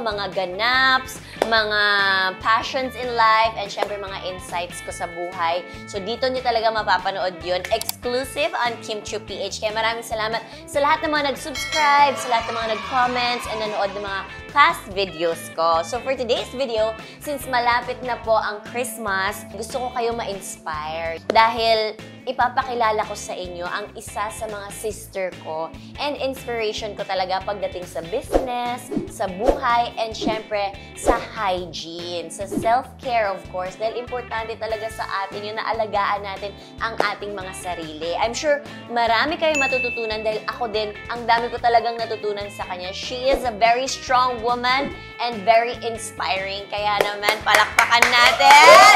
mga ganaps, mga passions in life, and syempre mga insights ko sa buhay. So dito nyo talaga mapapanood yun. Exclusive on Kim Chiu PH. Kaya maraming salamat sa lahat ng mga nag-subscribe, sa lahat ng mga nag-comments, and nanood ng mga past videos ko. So for today's video, since malapit na po ang Christmas, gusto ko kayo ma-inspire. Dahil ipapakilala ko sa inyo ang isa sa mga sister ko and inspiration ko talaga pagdating sa business, sa buhay, and syempre sa hygiene, sa self-care of course. Dahil importante talaga sa atin yung naalagaan natin ang ating mga sarili. I'm sure marami kayong matututunan dahil ako din, ang dami ko talagang natutunan sa kanya. She is a very strong woman and very inspiring. Kaya naman, palakpakan natin!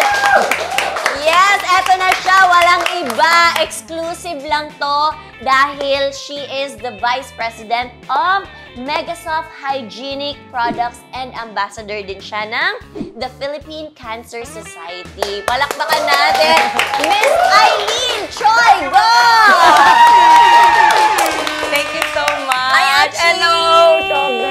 Yes, eto na siya. Walang iba. Exclusive lang to dahil she is the Vice President of Megasoft Hygienic Products and Ambassador din siya ng the Philippine Cancer Society. Palakpakan natin, Miss Eileen Choi! Go! Thank you so much. Hi, Hello, Chobe.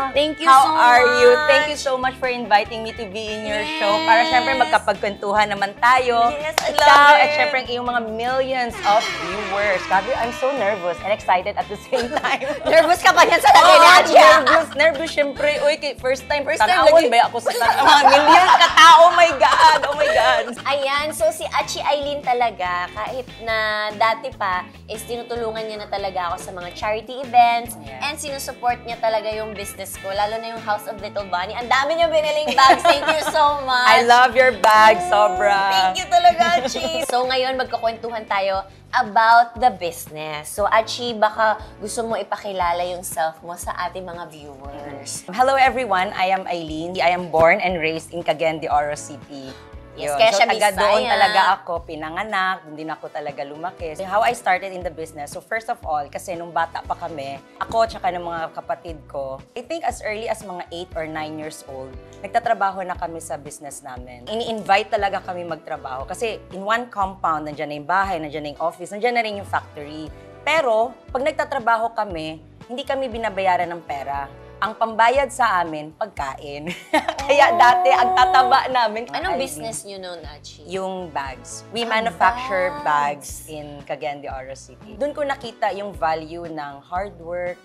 Thank you so much. How are you? Thank you so much for inviting me to be in your show. Para syempre magkapagkwentuhan naman tayo. Yes, I Ikaw, love it. at syempre ang iyong mga millions of viewers. Gabi, I'm so nervous and excited at the same time. Nervous ka pa niyan sa lagay natin. Nervous syempre. Uy, first time lagi. ba ako sa mga millions katao? Oh my God, oh my God. Ayan, so si Achi Eileen talaga, kahit na dati pa, is tinutulungan niya na talaga ako sa mga charity events, and sinusupport niya talaga yung business ko, lalo na yung House of Little Bunny. Ang dami niya biniling bags. Thank you so much. I love your bag, sobra. Thank you talaga, Achi. So ngayon, magkukwentuhan tayo about the business. So Achi, baka gusto mo ipakilala yung self mo sa ating mga viewers. Hello everyone, I am Eileen. I am born and raised in Cagayan de Oro City. Yes, kaya siya taga Bisaya. doon talaga ako, pinanganak, doon din ako talaga lumaki. How I started in the business, so first of all, kasi nung bata pa kami, ako tsaka ng mga kapatid ko, I think as early as mga 8 or 9 years old, nagtatrabaho na kami sa business namin. Ini-invite talaga kami magtrabaho kasi in one compound, nandiyan na yung bahay, nandiyan na yung office, nandiyan na rin yung factory. Pero, pag nagtatrabaho kami, hindi kami binabayaran ng pera. Ang pambayad sa amin, pagkain. Kaya dati, ang tataba namin. Anong business niyo noon, Achi? Yung bags. We manufacture bags in Cagayan de Oro City. Doon ko nakita yung value ng hard work,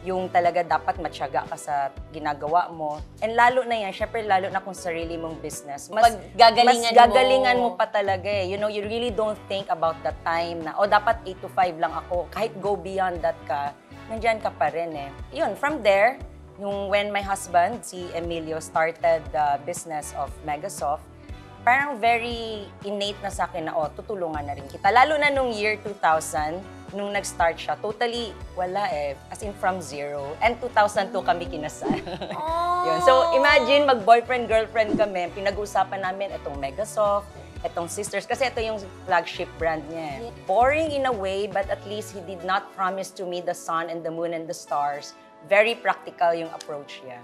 yung talaga dapat matyaga ka sa ginagawa mo. And lalo na yan, syempre lalo na kung sarili mong business. Mas gagalingan mo pa talaga eh. You know, you really don't think about the time na, oh, dapat 8 to 5 lang ako. Kahit go beyond that ka, nandyan ka pa rin eh. Yun, from there, when my husband, si Emilio, started the business of Megasoft, parang very innate na sa akin na, oh, tutulungan na rin kita. Lalo na nung year 2000, nung nag-start siya, totally wala eh. As in from zero. And 2002 kami kinasal. Yun. So imagine, mag-boyfriend-girlfriend kami, pinag-uusapan namin itong Megasoft, itong Sisters, kasi ito yung flagship brand niya. Boring in a way, but at least he did not promise to me the sun and the moon and the stars. Very practical yung approach niya.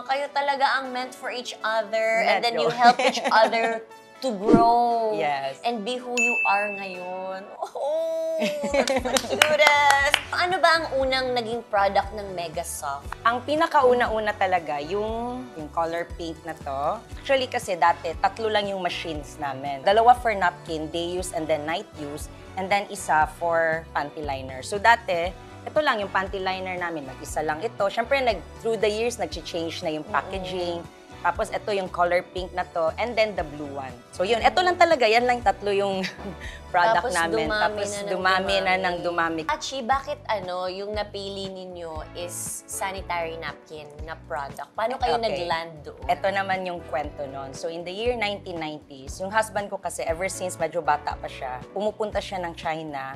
Kayo talaga ang meant for each other, and then you help each other to grow. Yes. And be who you are ngayon. Oh, that's the cutest. Ano ba ang unang naging product ng Megasoft? Ang pinakauna-una talaga, yung color pink na to. Actually kasi dati, 3 lang yung machines namin. 2 for napkin, day use and then night use, and then isa for panty liner. So dati, ito lang yung panty liner namin, mag-isa lang ito. Siyempre, through the years, nag-change na yung packaging. Tapos, ito yung color pink na to, and then the blue one. So, yun. Ito lang talaga. Yan lang 3 yung product namin. Tapos, dumami na ng dumami. Achi, bakit yung napili ninyo is sanitary napkin na product? Paano kayo nag-land doon? Ito naman yung kwento nun. So, in the year 1990s, yung husband ko kasi, ever since medyo bata pa siya, pumupunta siya ng China.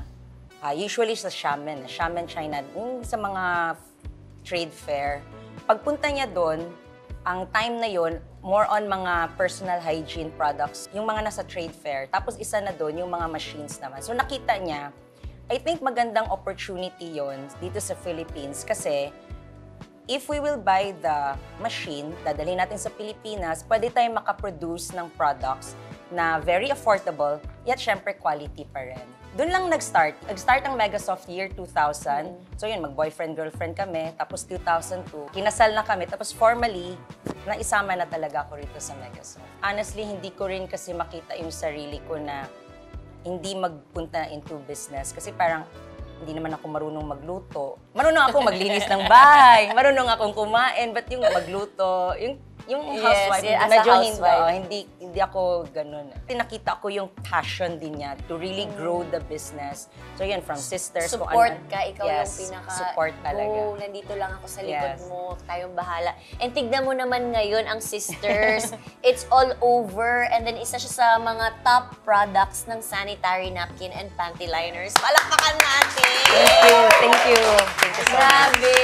Usually sa Xiamen, China, yung sa mga trade fair. Pagpunta niya doon, ang time na yon more on mga personal hygiene products, yung mga nasa trade fair. Tapos isa na doon, yung mga machines naman. So nakita niya, I think magandang opportunity yon dito sa Philippines kasi if we will buy the machine, dadalhin natin sa Pilipinas, pwede tayong makaproduce ng products na very affordable, yet syempre quality pa rin. Doon lang nag-start. Nag-start ang Megasoft year 2000. So yun, mag-boyfriend-girlfriend kami. Tapos 2002, kinasal na kami. Tapos formally, naisama na talaga ako rito sa Megasoft. Honestly, hindi ko rin kasi makita yung sarili ko na hindi magpunta into business. Kasi parang hindi naman ako marunong magluto. Marunong ako maglinis ng bahay. Marunong akong kumain. But yung magluto, yung housewife, as a medyo housewife. hindi ako ganun. Nakita ko yung passion din niya to really grow the business. So yun, from sisters. Support ka, ikaw yes, yung pinaka, support talaga. "Go, nandito lang ako sa likod Yes. mo, tayong bahala." And tignan mo naman ngayon ang sisters, it's all over. And then isa siya sa mga top products ng sanitary napkin and panty liners. Palakpakan natin! Thank you so much. Grabe!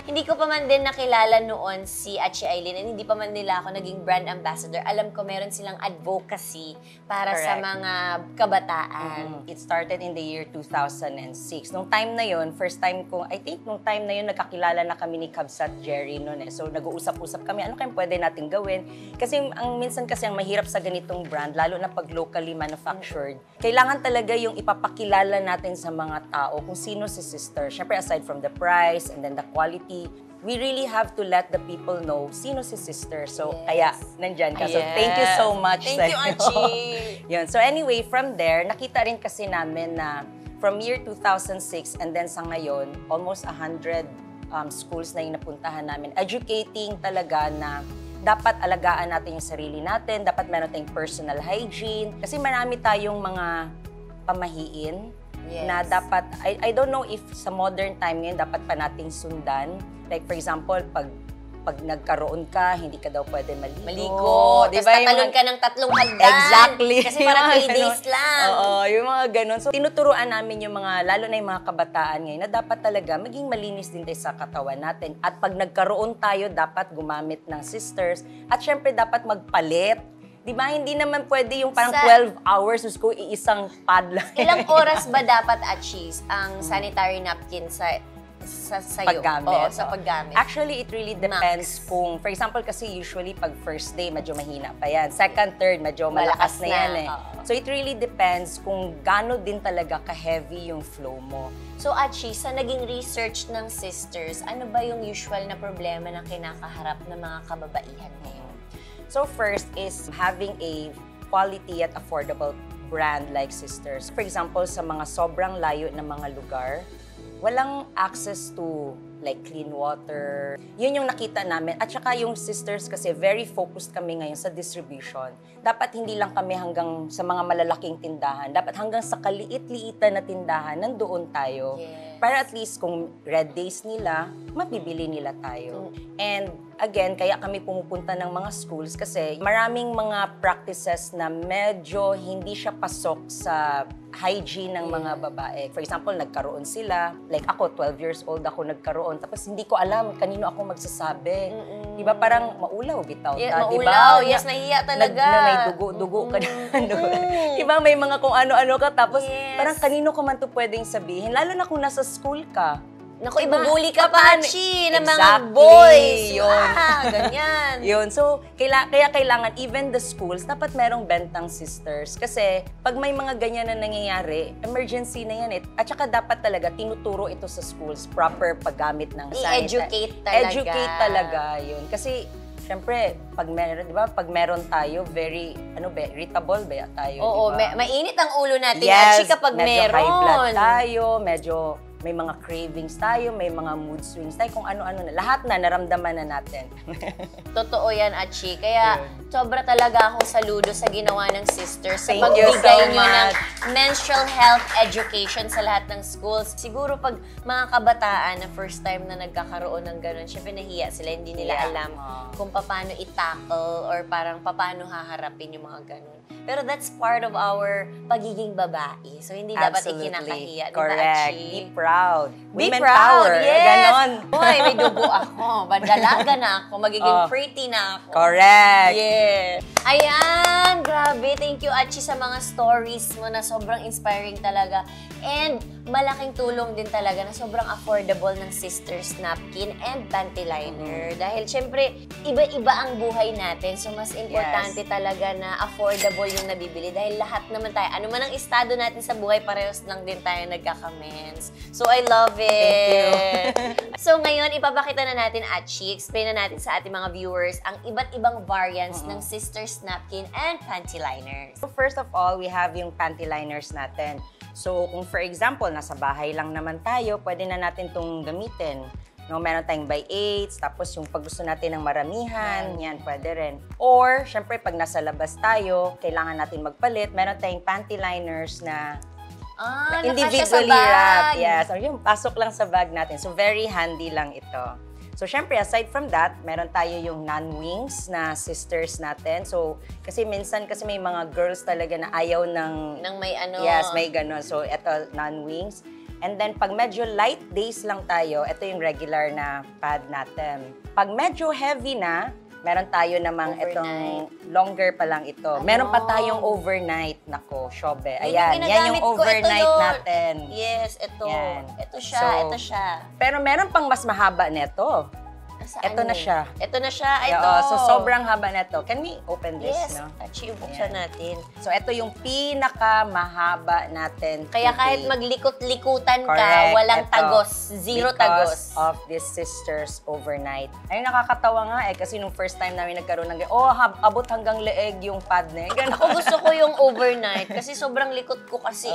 Hindi ko pa man din nakilala noon si Achi Aileen and hindi pa man nila ako naging brand ambassador. Alam ko meron silang advocacy para sa Correct. mga kabataan. It started in the year 2006. Nung time na yon, first time ko, I think nung time na yon, nagkakilala na kami ni Kabsat Jerry noon eh. So nag-uusap-usap kami, ano kayong pwede natin gawin? Kasi minsan kasi ang mahirap sa ganitong brand, lalo na pag locally manufactured, kailangan talaga yung ipapakilala natin sa mga tao kung sino si sister. Syempre aside from the price and then the quality, we really have to let the people know sino si sister. So, kaya nandyan ka. So, thank you so much Thank sa you, inyo. Archie. Yun. So, anyway, from there, nakita rin kasi namin na from year 2006 and then sa ngayon, almost 100 schools na yung napuntahan namin. Educating talaga na dapat alagaan natin yung sarili natin, dapat meron tayong personal hygiene. Kasi marami tayong mga pamahiin na dapat, I don't know if sa modern time ngayon, dapat pa nating sundan. Like for example, pag nagkaroon ka, hindi ka daw pwede maligo. Maligo. Di Tapos ba? tatalon ka ng 3 hagdan. Exactly. Kasi parang 3 days Ganun. lang. Oo, yung mga ganun. So, tinuturuan namin yung mga, lalo na yung mga kabataan ngayon, na dapat talaga maging malinis din tayo sa katawan natin. At pag nagkaroon tayo, dapat gumamit ng sisters. At syempre, dapat magpalit. Di ba? Hindi naman pwede yung parang 12 hours, ko iisang pad lang. Ilang oras ba dapat achieve ang sanitary napkin sa sayo? Paggamit. Oo, sa paggamit. Actually, it really depends kung, for example, kasi usually pag first day, medyo mahina pa yan. Second, third, medyo malakas na yan eh. So it really depends kung gaano din talaga ka-heavy yung flow mo. So, Achi, sa naging research ng sisters, ano ba yung usual na problema na kinakaharap ng mga kababaihan ngayon? So first is having a quality at affordable brand like Sisters. For example, sa mga sobrang layo na mga lugar, walang access to like clean water. Yun yung nakita namin. At saka yung Sisters kasi very focused kami ngayon sa distribution. Dapat hindi lang kami hanggang sa mga malalaking tindahan. Dapat hanggang sa kaliit-liitan na tindahan, nandoon tayo. Yes. Para at least kung red days nila, mabibili nila tayo. And again, kaya kami pumupunta ng mga schools kasi maraming mga practices na medyo hindi siya pasok sa hygiene ng mga babae. For example, nagkaroon sila. Like ako, 12 years old ako nagkaroon. Tapos hindi ko alam kanino ako magsasabi. Di ba parang maulaw, bitaw ta. Di ba? Maulaw. Yes, nahiya talaga. Na may dugo ka na. Di ba? May mga kung ano-ano ka. Tapos parang kanino ko man to pwedeng sabihin. Lalo na kung nasa school ka. Naku, ibubuli ka pa, Chi, ng mga Exactly. boys. Yun. Ganyan. Yun. So, kaya kailangan, even the schools, dapat merong bentang sisters. Kasi, pag may mga ganyan na nangyayari, emergency na yan eh. At saka dapat talaga, tinuturo ito sa schools, proper paggamit ng I-educate talaga. Educate talaga, yun. Kasi, syempre, pag meron, di ba, pag meron tayo, very, irritable ba tayo, Oo, di ba? mainit ang ulo natin, Yes, Achi, kapag medyo meron. high blood tayo, medyo may mga cravings tayo, may mga mood swings tayo, kung ano-ano na. Lahat na, naramdaman na natin. Totoo yan, Achi. Kaya sobra talaga akong saludo sa ginawa ng sisters sa Thank you pagbigay so nyo ng much. menstrual health education sa lahat ng schools. Siguro pag mga kabataan na first time na nagkakaroon ng ganun, syempre nahiya sila, hindi nila alam kung paano i-tackle or parang paano haharapin yung mga ganun. Pero that's part of our pagiging babae. So hindi dapat ikinakahiya. Correct. Diba, Be proud. Be Women proud, power. yes. Ganon. Hoy, may dugo ako. Dalaga na ako. Magiging pretty na ako. Correct. Yeah. Ayan, grabe. Thank you, Achi, sa mga stories mo na sobrang inspiring talaga. And malaking tulong din talaga na sobrang affordable ng Sisters napkin and panty liner. Dahil syempre, iba-iba ang buhay natin. So, mas importante talaga na affordable yung nabibili. Dahil lahat naman tayo, ano man ang estado natin sa buhay, parehas lang din tayo nagka-comments. So, I love it! Thank you! So, ngayon, ipapakita na natin, Achi, explain na natin sa ating mga viewers ang iba't ibang variants ng Sisters napkin and panty liners. So first of all, we have yung panty liners natin. So kung for example, nasa bahay lang naman tayo, pwede na natin itong gamitin. No, meron tayong by 8s, tapos yung pag gusto natin ng maramihan, yan, pwede rin. Or, syempre, pag nasa labas tayo, kailangan natin magpalit, meron tayong panty liners na individually wrapped. Yeah, so yung pasok lang sa bag natin. So very handy lang ito. So, syempre, aside from that, meron tayo yung non-wings na sisters natin. So, kasi minsan, kasi may mga girls talaga na ayaw ng may ano. Yes, may gano'n. So, eto, non-wings. And then, pag medyo light days lang tayo, ito yung regular na pad natin. Pag medyo heavy na, meron tayo namang itong longer pa lang ito. Meron pa tayong overnight. Nako, shobe. Ayan, yan yung overnight natin. Yes, ito. Yan. Ito siya, So, ito siya. Pero meron pang mas mahaba nito. Ito na siya. Ito na siya, ito. So, sobrang haba na ito. Can we open this, Yes, no? Achi, buksan natin. So, ito yung pinakamahaba natin. Kaya today. kahit maglikot-likutan ka, Correct. walang Ito, tagos. Zero tagos. Because of this sisters overnight. Ay, nakakatawa nga kasi nung first time namin nagkaroon ng abot hanggang leeg yung pad na yun. Ako gusto ko yung overnight kasi sobrang likot ko kasi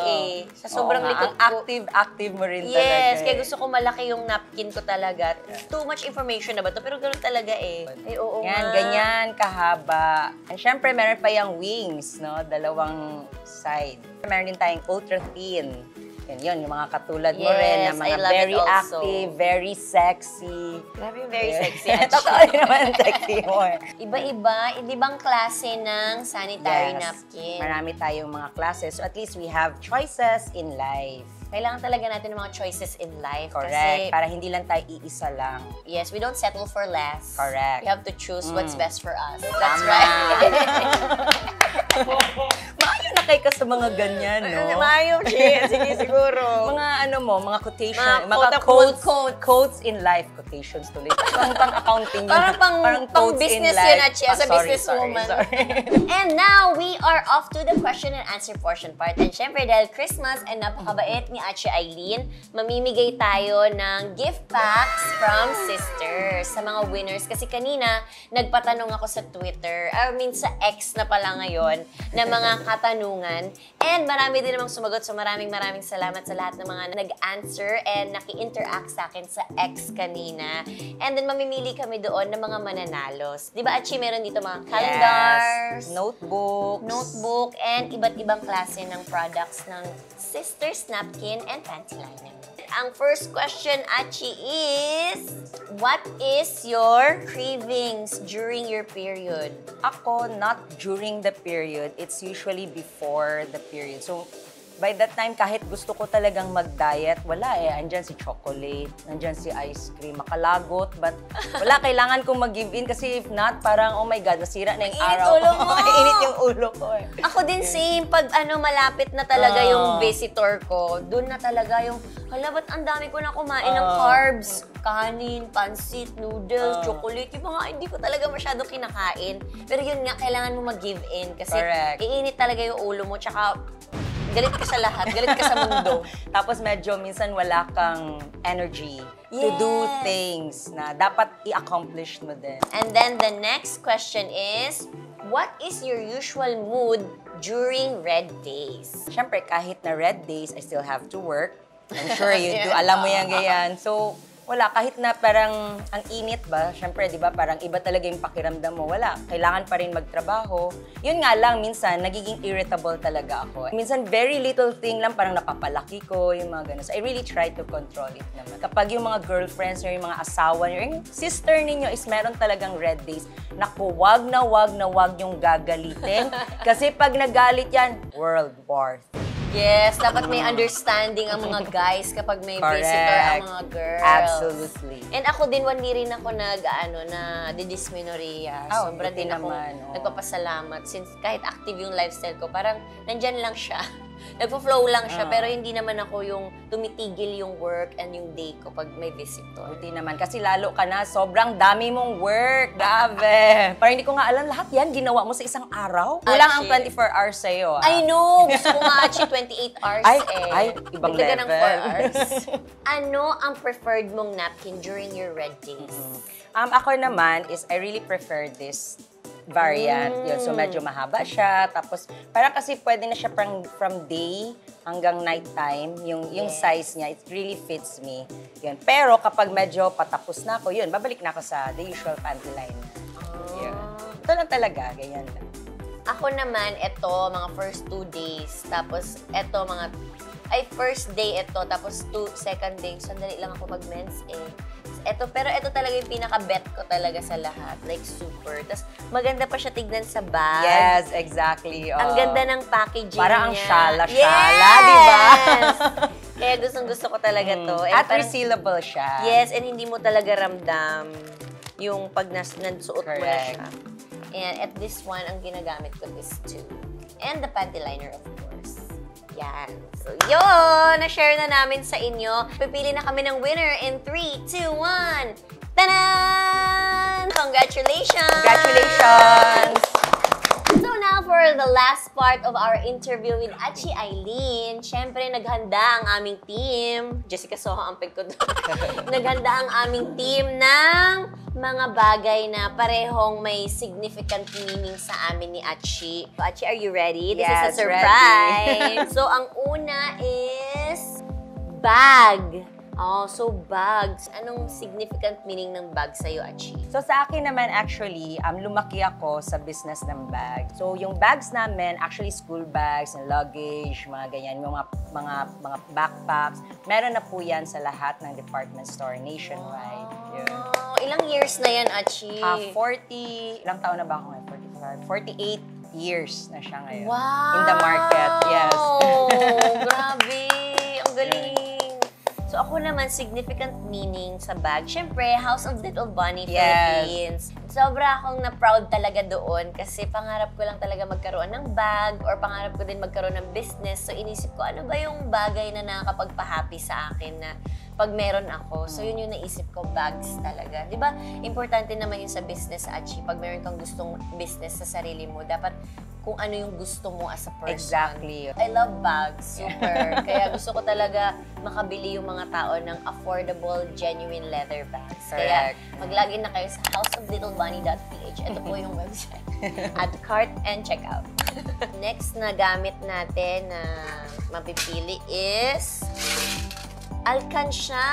Sa sobrang likot ko. Active mo rin talaga. Yes, kaya gusto ko malaki yung napkin ko talaga. Too much information na ba to? Pero ganoon talaga Ay, oo Yan, nga. ganyan kahaba. And syempre, meron pa yung wings, no? Dalawang side. Meron din tayong ultra thin. Yan, yung mga katulad mo rin na Yes, mga I love very it also. active, very sexy. Grabe yung very sexy. Totoo naman sexy mo. Iba-iba, ibang klase ng sanitary napkin. Marami tayong mga classes. So at least we have choices in life. Kailangan talaga natin ng mga choices in life. Correct. Kasi, Para hindi lang tayo iisa lang. yes, we don't settle for less. Correct. We have to choose what's best for us. That's Tama. right. Maayo na kayo ka sa mga ganyan, no? Mayo, sige, siguro. Mga mga quotation, Mga quotes, quote. quotes in life, quotations tuloy. Pang accounting yun. Parang pang quotes in business life. yun, Achi, as a Sorry. businesswoman. And now, we are off to the question and answer portion part. And syempre, dahil Christmas and napakabait ni Achi Aileen, mamimigay tayo ng gift packs from Sisters sa mga winners. Kasi kanina, nagpatanong ako sa Twitter, sa X na pala ngayon, na mga katanungan. And marami din namang sumagot. So maraming salamat sa lahat ng mga nag-answer and naki-interact sa akin sa X kanina. And then mamimili kami doon ng mga mananalos. Di ba, Achi, meron dito mga calendars, Yes. Notebook, and iba't ibang klase ng products ng Sisters napkin and panty liner. Ang first question, Achi, is what is your cravings during your period? Ako, not during the period. It's usually before the period. So, by that time, kahit gusto ko talagang mag-diet, wala Andyan si chocolate, nandyan si ice cream, makalagot, but wala, kailangan kong mag-give in kasi if not, parang, oh my God, nasira na yung Mainit araw ulo ko. mo. Mainit yung ulo ko Ako din same, pag malapit na talaga yung visitor ko, dun na talaga yung, hala, ba't ang dami ko na kumain ng carbs? Kanin, pansit, noodles, chocolate, yung mga hindi ko talaga masyadong kinakain. Pero yun nga, kailangan mo mag-give in kasi Correct. iinit talaga yung ulo mo, tsaka galit ka sa lahat, galit ka sa mundo. Tapos medyo minsan wala kang energy to do things na dapat i-accomplish mo din. And then the next question is, what is your usual mood during red days? Siyempre, kahit na red days, I still have to work. I'm sure you do. Alam mo yan, ganyan. So, wala. Kahit na parang ang init ba, siyempre, di ba, parang iba talaga yung pakiramdam mo. Wala. Kailangan pa rin magtrabaho. Yun nga lang, minsan, nagiging irritable talaga ako. Minsan, very little thing lang, parang napapalaki ko, yung mga ganun. So, I really try to control it naman. Kapag yung mga girlfriends or yung mga asawa nyo, yung sister ninyo is meron talagang red days, naku, wag yung gagalitin. Kasi pag nagalit yan, World War III. Yes, dapat may understanding ang mga guys kapag may visitor ang mga girls. Absolutely. And ako din, hindi rin ako na didismenorrhea. Oh, Sobra buti din ako naman, oh. nagpapasalamat. Since kahit active yung lifestyle ko, parang nandyan lang siya. Nagpo-flow lang siya, pero hindi naman ako yung tumitigil yung work and yung day ko pag may visitor. Buti naman. Kasi lalo ka na, sobrang dami mong work. Grabe. Parang hindi ko nga alam, lahat yan ginawa mo sa isang araw. Kulang ang 24 hours sa'yo. I know! Gusto ko nga actually 28 hours Ibang Dagdagan level. ng 4 hours. Ano ang preferred mong napkin during your red days? Ako naman is, I really prefer this variant. Yun, so medyo mahaba siya. Tapos, parang kasi pwede na siya from day hanggang nighttime. Yung size niya, it really fits me. Yun. Pero kapag medyo patapos na ako, yun, babalik na ako sa the usual panty line. Yun. Ito lang talaga, ganyan lang. Ako naman, ito, mga first 2 days. Tapos, ito, first day ito. Tapos, second day. Sandali lang ako mag-men's pero ito talaga yung pinaka-bet ko talaga sa lahat. Like, super. Tapos, maganda pa siya tignan sa bag. Yes, exactly. Ang ganda ng packaging Parang niya. ang syala-syala, yes! di ba? Kaya gustong-gusto ko talaga to. And At parang, resealable siya. yes, and hindi mo talaga ramdam yung pag nansuot mo na siya. And at this one, ang ginagamit ko is 2. And the panty liner, of course. Yan. So, yun! Na-share na namin sa inyo. Pipili na kami ng winner in 3, 2, 1. Tanan! Congratulations! Congratulations! So now for the last part of our interview with Achi Aileen, syempre naghanda ang aming team. Jessica Soho ang peg ko doon. Naghanda ang aming team ng mga bagay na parehong may significant meaning sa amin ni Achi. So, Achi, are you ready? This Yes, is a surprise. So ang una is bag. Oh, so bags. Anong significant meaning ng bag sa'yo, Achi? So sa akin naman actually, lumaki ako sa business ng bag. So yung bags namin, actually school bags and luggage, mga ganyan, yung mga backpacks, meron na po yan sa lahat ng department store nationwide. Yun. Ilang years na yan, Achi? 40, ilang taon na ba ako ngayon? 45, 48 years na siya ngayon. Wow! In the market, yes. Grabe! Ang galing! So ako naman, significant meaning sa bag. Siyempre, House of Little Bunny Philippines. Sobra akong na-proud talaga doon kasi pangarap ko lang talaga magkaroon ng bag or pangarap ko din magkaroon ng business. So inisip ko, ano ba yung bagay na nakakapagpa-happy sa akin na pag meron ako. So yun yung naisip ko, bags talaga. Di ba, importante naman yun sa business, Achi. Pag meron kang gustong business sa sarili mo, dapat kung ano yung gusto mo as a person. Exactly. I love bags, super. Kaya gusto ko talaga makabili yung mga tao ng affordable, genuine leather bags. Kaya mag-login na kayo sa houseoflittlebunny.ph. Ito po yung website. Add to cart and check out. Next na gamit natin na mapipili is alkansya!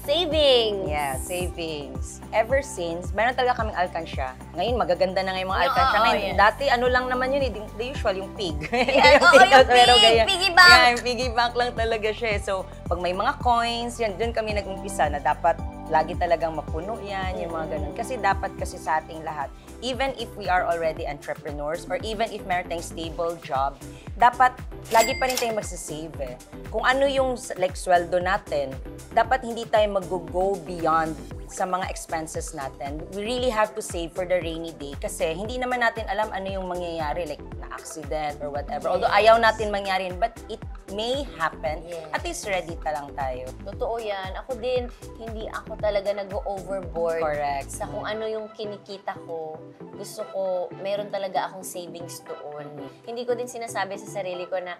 Savings! Yeah, savings. Ever since, meron talaga kaming alkansya. Ngayon, magaganda na ngayon mga alkansya. Ngayon, dati ano lang naman yun, the usual, yung pig. Yeah, yung pig! Piggy bank! Yeah, yung piggy bank lang talaga siya. So, pag may mga coins, yan, dun kami nag-umpisa na dapat lagi talagang mapuno yan, yung mga ganun. Kasi dapat kasi sa ating lahat, even if we are already entrepreneurs or even if meron tayong stable job, dapat lagi pa rin tayong magsasave eh. Kung ano yung like sweldo natin, dapat hindi tayo mag-go beyond sa mga expenses natin. We really have to save for the rainy day kasi hindi naman natin alam ano yung mangyayari, like na-accident or whatever. Although ayaw natin mangyari, but it may happen. At least ready lang tayo. Totoo yan. Ako din, hindi ako talaga nag-overboard. Correct. Sa kung ano yung kinikita ko. Gusto ko, meron talaga akong savings doon. Hindi ko din sinasabi sa sarili ko na,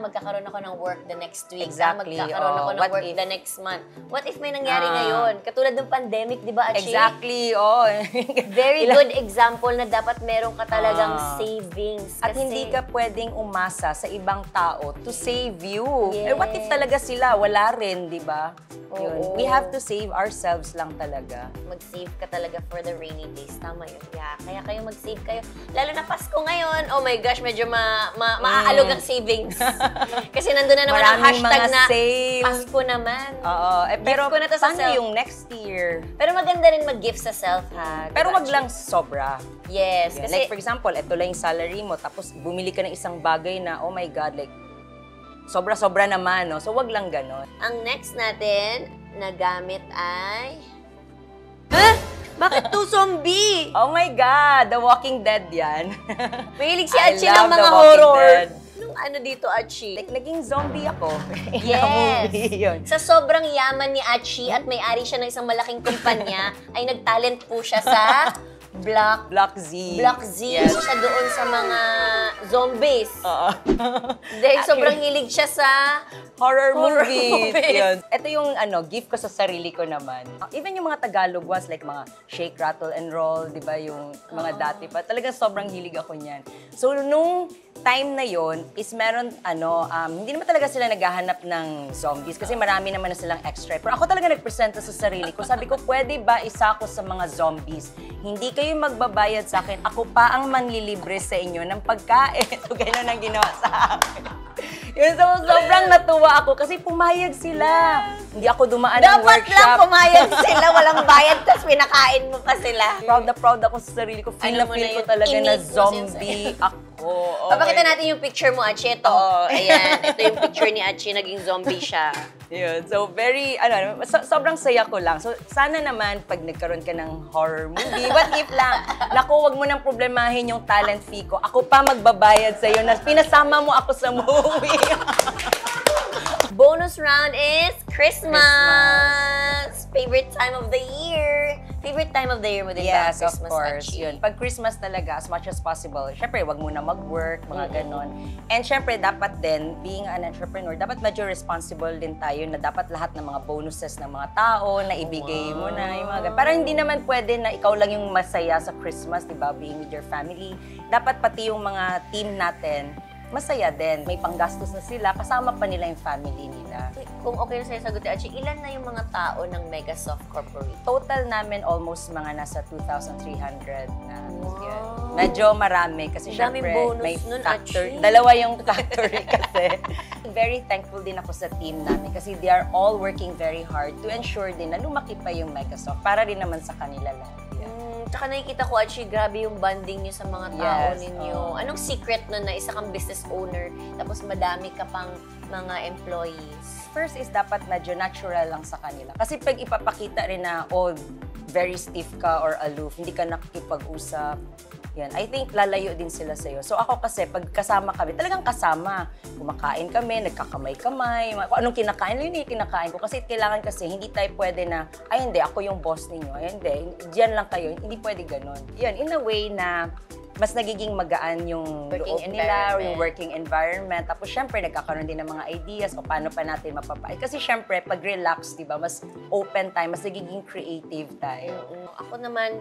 magkakaroon ako ng work the next week. Exactly. Magkakaroon ako ng work the next month. What if may nangyari ngayon? Katulad ng pandemic, di ba, Achi? Exactly, Very good example na dapat meron ka talagang savings. At hindi ka pwedeng umasa sa ibang tao to save you. Yes. Eh, what if talaga sila? Wala rin, di ba? Oo. We have to save ourselves lang talaga. Mag-save ka talaga for the rainy days. Tama yun. Yeah. Kaya kayo mag-save kayo. Lalo na Pasko ngayon. Oh my gosh, medyo maaalog ang savings. Kasi nandun na naman ang hashtag na sale. Pasko naman. Oo. Pero ko na to sa paano self. yung next year? Pero maganda rin mag-gift sa self, ha? Pero Diba, wag lang sobra. Yes. Yeah. Kasi, Like for example, ito lang yung salary mo, tapos bumili ka ng isang bagay na, oh my God, like, sobra-sobra naman, no? So, wag lang ganon. ang next natin na gamit ay... Ha? Bakit to zombie? Oh my God, The Walking Dead yan. Mahilig si I Achi love ng mga The Walking horror. Dead. Nung ano dito, Achi? Like, naging zombie ako in the Yes. movie. Yun. Sa sobrang yaman ni Achi at may-ari siya ng isang malaking kumpanya, ay nag-talent po siya sa Block Z. Block Z. Yes. So, siya doon sa mga zombies. Oo. Dahil sobrang hilig siya sa Horror Horror movies. movies. Yun. Ito yung gift ko sa sarili ko naman. Even yung mga Tagalog ones, like mga Shake, Rattle, and Roll, di ba, yung mga dati pa. Talagang sobrang hilig ako niyan. So, nung time na yon is meron, hindi naman talaga sila naghahanap ng zombies kasi marami naman na silang extra. Pero ako talaga nagpresenta sa sarili ko. Sabi ko, pwede ba isa ko sa mga zombies? Hindi kayo magbabayad sa akin. Ako pa ang manlilibre sa inyo ng pagkain. So, gano'n ang ginawa sa akin. Yun, so, sobrang natuwa ako kasi pumayag sila. Hindi ako dumaan ng dapat workshop. lang pumayag sila, walang bayad, tapos pinakain mo pa sila. Proud na proud ako sa sarili ko. Feel Alam na mo feel na ko yun, talaga na innate mo zombie ako. Oh Papakita my natin yung picture mo, Achi. Ito, ayan. Ito yung picture ni Achi, naging zombie siya. Yun. So, very, sobrang saya ko lang. So, sana naman, pag nagkaroon ka ng horror movie, what if lang, naku, wag mo nang problemahin yung talent fee ko. Ako pa magbabayad sa'yo na pinasama mo ako sa movie. Bonus round is Christmas! Favorite time of the year. Favorite time of the year mo din ba? Yes, of Christmas, course. Achi? Yun. Pag Christmas talaga, as much as possible, syempre, wag muna mag-work, mga ganon. And syempre, dapat din, being an entrepreneur, dapat medyo responsible din tayo na dapat lahat ng mga bonuses ng mga tao na ibigay mo na, yung mga ganon. Parang hindi naman pwede na ikaw lang yung masaya sa Christmas, di ba, being with your family. Dapat pati yung mga team natin, masaya din. May panggastos na sila, kasama pa nila yung family nila. Kung okay na sa'yo sagutin, Achi, ilan na yung mga tao ng Megasoft Corporation? Total namin almost mga nasa 2,300 na. Wow. Yun. Medyo marami kasi Ang daming syempre bonus may nun, factory. Achi. Dalawa yung factory kasi. Very thankful din ako sa team namin kasi they are all working very hard to ensure din na lumaki pa yung Megasoft para din naman sa kanila lahat. Tsaka nakikita ko, Achi, grabe yung bonding niyo sa mga tao Yes, ninyo. oo. Anong secret nun na isa kang business owner, tapos madami ka pang mga employees? First is dapat medyo natural lang sa kanila. Kasi pag ipapakita rin na, very stiff ka or aloof, hindi ka nakikipag-usap, yan. I think lalayo din sila sa'yo. So ako kasi, pag kasama kami, talagang kasama. Kumakain kami, nagkakamay-kamay, kung anong kinakain, yun yung kinakain ko. Kasi kailangan kasi, hindi tayo pwede na, ay hindi, ako yung boss ninyo. Ay hindi, diyan lang kayo. Hindi pwede ganun. Yun, in a way na, mas nagiging magaan yung Working loob nila or environment. yung working environment. Tapos syempre, nagkakaroon din ng mga ideas o paano pa natin mapapait. Kasi syempre, pag relax, di ba, mas open tayo, mas nagiging creative tayo. Ako naman,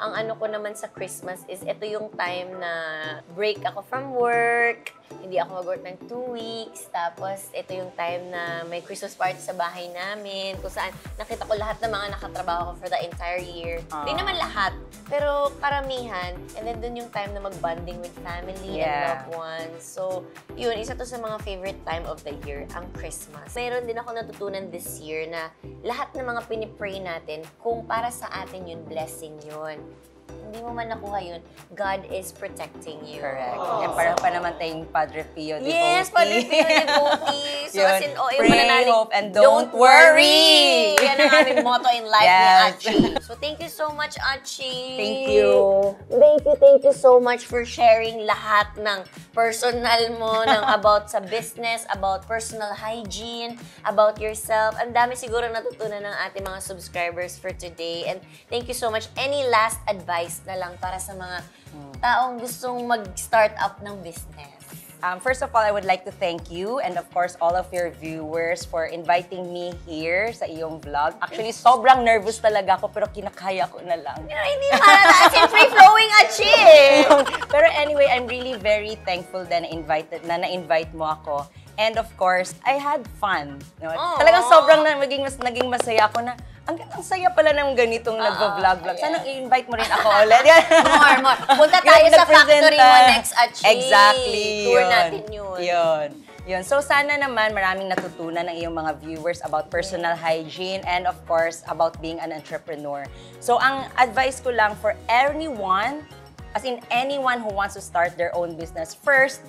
ang ano ko naman sa Christmas is ito yung time na break ako from work. Hindi ako mag-work ng 2 weeks. Tapos, ito yung time na may Christmas party sa bahay namin. Kung saan, nakita ko lahat ng mga nakatrabaho ko for the entire year. Hindi naman lahat. Pero karamihan. And then, dun yung time na mag-bonding with family and loved ones. So, yun, isa to sa mga favorite time of the year, ang Christmas. Meron din ako natutunan this year na lahat ng mga pinipray natin, kung para sa atin yun, blessing yun. Hindi mo man nakuha yun, God is protecting you. Correct. And parang pa naman tayong Padre Pio devotee. Yes, Padre Pio devotee. So, Yun. as in, yung Pray, mananalig, hope, and don't worry. Yan ang aming motto in life ni Yes. Achi. So, thank you so much, Achi. Thank you. Thank you so much for sharing lahat ng personal mo, ng about sa business, about personal hygiene, about yourself. Ang dami siguro natutunan ng ating mga subscribers for today. And thank you so much. Any last advice na lang para sa mga taong gustong mag-start up ng business? First of all, I would like to thank you and of course all of your viewers for inviting me here sa iyong vlog. Actually, sobrang nervous talaga ako pero kinakaya ko na lang. Hindi naman as in free-flowing, Achi! Pero anyway, I'm really very thankful na na-invite mo ako. And of course, I had fun. No? Talagang sobrang naging masaya ako na ang saya pala ng ganitong nagva-vlog. Sana i-invite mo rin ako ulit. More. Punta tayo sa factory mo next, Achi. Exactly. Tour natin yun. Yun. So sana naman maraming natutunan ng iyong mga viewers about personal hygiene and of course about being an entrepreneur. So ang advice ko lang for anyone, as in anyone who wants to start their own business, first,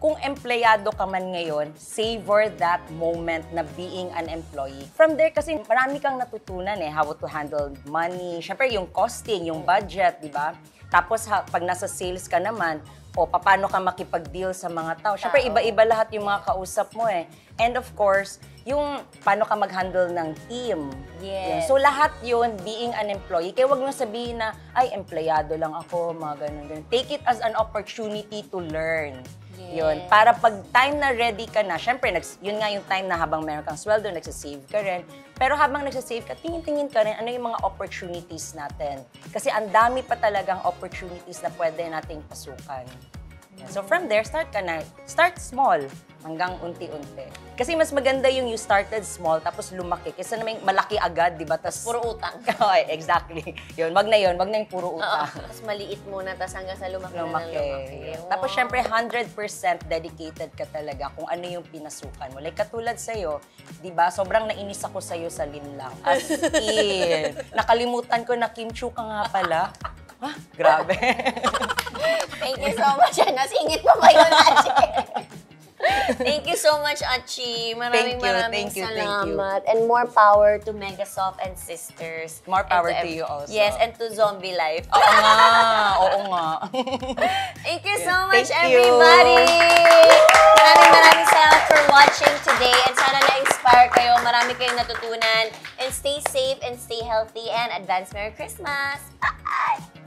kung empleyado ka man ngayon, savor that moment na being an employee. From there, kasi marami kang natutunan how to handle money. Siyempre, yung costing, yung budget, di ba? Tapos, pag nasa sales ka naman, o paano ka makipag-deal sa mga tao. Siyempre, iba-iba lahat yung mga kausap mo eh. And of course, yung paano ka mag-handle ng team. Yes. So lahat yun, being an employee. Kaya wag mo sabihin na, ay, empleyado lang ako, mga ganun. Take it as an opportunity to learn. Yun. Para pag time na ready ka na, syempre, yun nga yung time na habang meron kang sweldo, nagsasave ka rin. Pero habang nagsasave ka, tingin-tingin ka rin ano yung mga opportunities natin. Kasi ang dami pa talagang opportunities na pwede nating pasukan. So from there, start ka na. Start small hanggang unti-unti. Kasi mas maganda yung you started small tapos lumaki. Kaysa naman malaki agad, di ba? Tas, Puro utang. Okay, exactly. Yun, wag na yung puro utang. Tapos maliit muna, tapos hanggang sa lumaki. Wow. Tapos syempre 100% dedicated ka talaga kung ano yung pinasukan mo. Like katulad sa'yo, di ba? Sobrang nainis ako sa'yo sa Linlang. As in, nakalimutan ko na Kim Chu ka nga pala. Ah, grabe. Thank you so much. Nasingit pa ba yun, Achi? Thank you so much, Achi. Maraming Thank you. salamat. And more power to Megasoft and Sisters. More power to you also. Yes, and to Zombie Life. Oo nga. Thank you so much, Thank you. everybody! Maraming salamat for watching today. And sana na-inspire kayo. Marami kayong natutunan. And stay safe and stay healthy. And advance Merry Christmas! Bye!